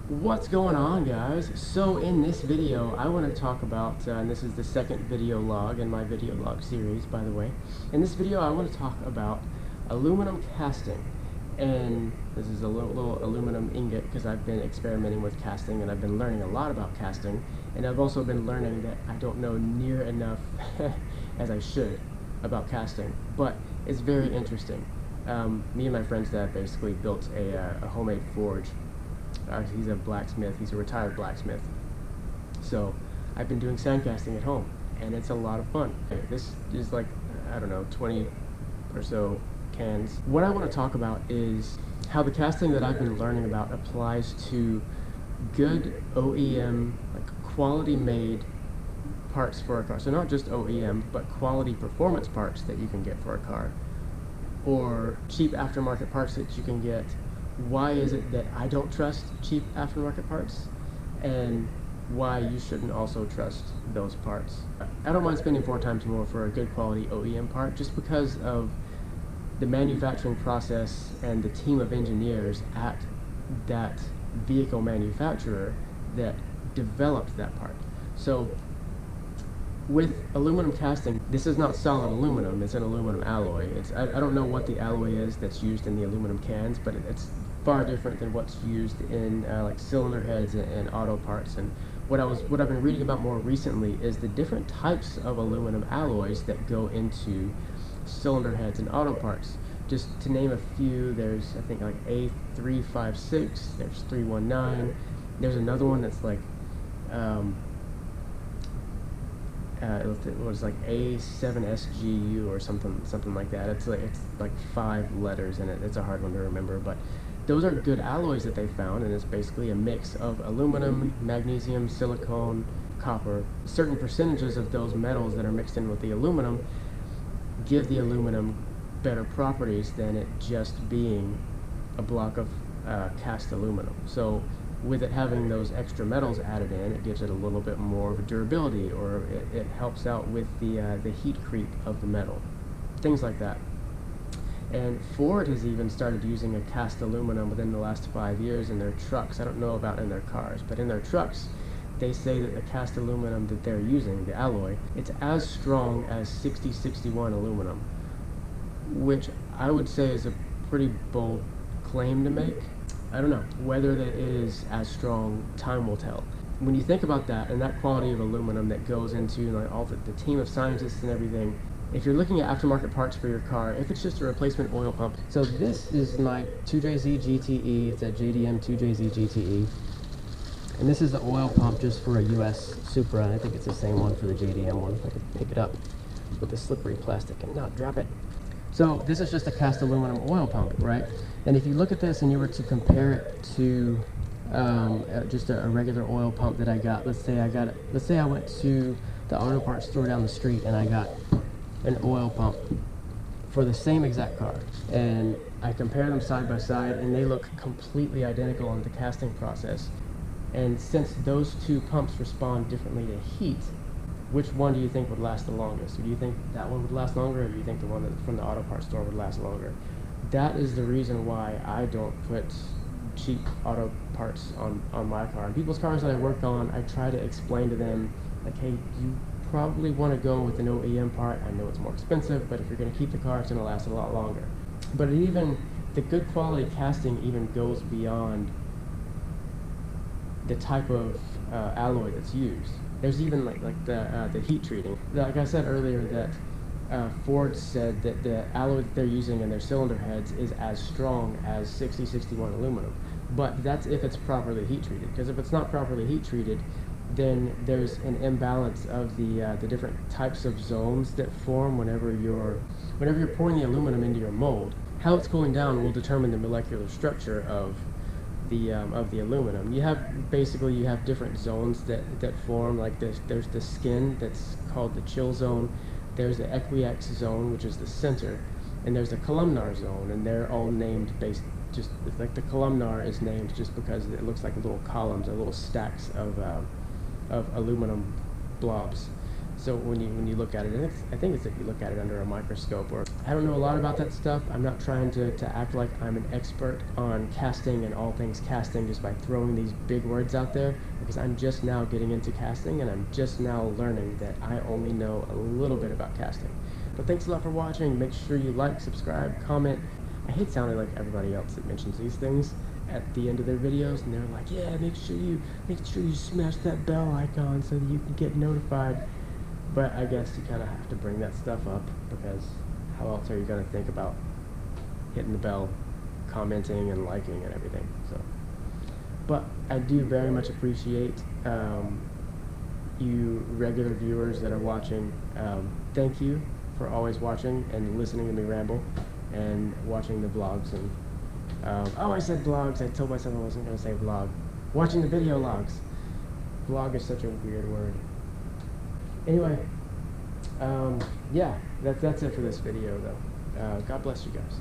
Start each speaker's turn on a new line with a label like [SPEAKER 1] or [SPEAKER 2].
[SPEAKER 1] What's going on, guys? So in this video I want to talk about and this is the second video log in my video log series, by the way. In this video I want to talk about aluminum casting, and this is a little aluminum ingot because I've been experimenting with casting and I've been learning a lot about casting, and I've also been learning that I don't know near enough as I should about casting, but it's very interesting. Me and my friend's dad basically built a homemade forge. He's a blacksmith. He's a retired blacksmith. So I've been doing sand casting at home, and it's a lot of fun. This is like, I don't know, 20 or so cans. What I want to talk about is how the casting that I've been learning about applies to good OEM, like quality made parts for a car. So not just OEM, but quality performance parts that you can get for a car, or cheap aftermarket parts that you can get. Why is it that I don't trust cheap aftermarket parts, and why you shouldn't also trust those parts. I don't mind spending 4 times more for a good quality OEM part just because of the manufacturing process and the team of engineers at that vehicle manufacturer that developed that part. So with aluminum casting, this is not solid aluminum, it's an aluminum alloy. I don't know what the alloy is that's used in the aluminum cans, but it's far different than what's used in like cylinder heads and auto parts. And what I've been reading about more recently is the different types of aluminum alloys that go into cylinder heads and auto parts. Just to name a few, there's I think like A356, there's 319, there's another one that's like it was like A7SGU or something like that. It's like 5 letters in it. It's a hard one to remember, but those are good alloys that they found, and it's basically a mix of aluminum, magnesium, silicone, copper. Certain percentages of those metals that are mixed in with the aluminum give the aluminum better properties than it just being a block of cast aluminum. So with it having those extra metals added in, it gives it a little bit more of durability, or it helps out with the heat creep of the metal, things like that. And Ford has even started using a cast aluminum within the last 5 years in their trucks. I don't know about in their cars, but in their trucks, they say that the cast aluminum that they're using, the alloy, it's as strong as 6061 aluminum, which I would say is a pretty bold claim to make. I don't know whether that is as strong. Time will tell. When you think about that and that quality of aluminum that goes into like all the team of scientists and everything, if you're looking at aftermarket parts for your car, if it's just a replacement oil pump. So this is my 2JZ GTE. It's a JDM 2JZ GTE, and this is the oil pump just for a US Supra, and I think it's the same one for the JDM one. If I could pick it up with the slippery plastic and not drop it. So this is just a cast aluminum oil pump, right? And if you look at this and you were to compare it to just a regular oil pump that I got, let's say I went to the auto parts store down the street and I got an oil pump for the same exact car, and I compare them side by side, and they look completely identical in the casting process. And since those two pumps respond differently to heat, which one do you think would last the longest? Do you think that one would last longer, or do you think the one from the auto parts store would last longer? That is the reason why I don't put cheap auto parts on my car. And people's cars that I work on, I try to explain to them, like, hey, you probably want to go with an OEM part. I know it's more expensive, but if you're going to keep the car, it's going to last a lot longer. But even the good quality casting even goes beyond the type of alloy that's used. There's even like the heat treating. Like I said earlier, that Ford said that the alloy that they're using in their cylinder heads is as strong as 6061 aluminum. But that's if it's properly heat treated. Because if it's not properly heat treated, then there's an imbalance of the different types of zones that form whenever you're pouring the aluminum into your mold. How it's cooling down will determine the molecular structure of the aluminum. You have different zones that form. Like there's the skin that's called the chill zone. There's the equiax zone, which is the center, and there's the columnar zone, and they're all named based just like the columnar is named just because it looks like little columns or little stacks of aluminum blobs. So when you look at it, I think it's if you look at it under a microscope. Or I don't know a lot about that stuff. I'm not trying to act like I'm an expert on casting and all things casting just by throwing these big words out there, because I'm just now getting into casting and I'm just now learning that I only know a little bit about casting. But thanks a lot for watching. Make sure you like, subscribe, comment. I hate sounding like everybody else that mentions these things at the end of their videos, and they're like, yeah, make sure you smash that bell icon so that you can get notified. But I guess you kind of have to bring that stuff up, because how else are you going to think about hitting the bell, commenting and liking and everything? So, but I do very much appreciate you regular viewers that are watching. Thank you for always watching and listening to me ramble and watching the vlogs. And oh, I said vlogs. I told myself I wasn't going to say vlog. Watching the video logs. Vlog is such a weird word. Anyway, yeah, that's it for this video, though. God bless you guys.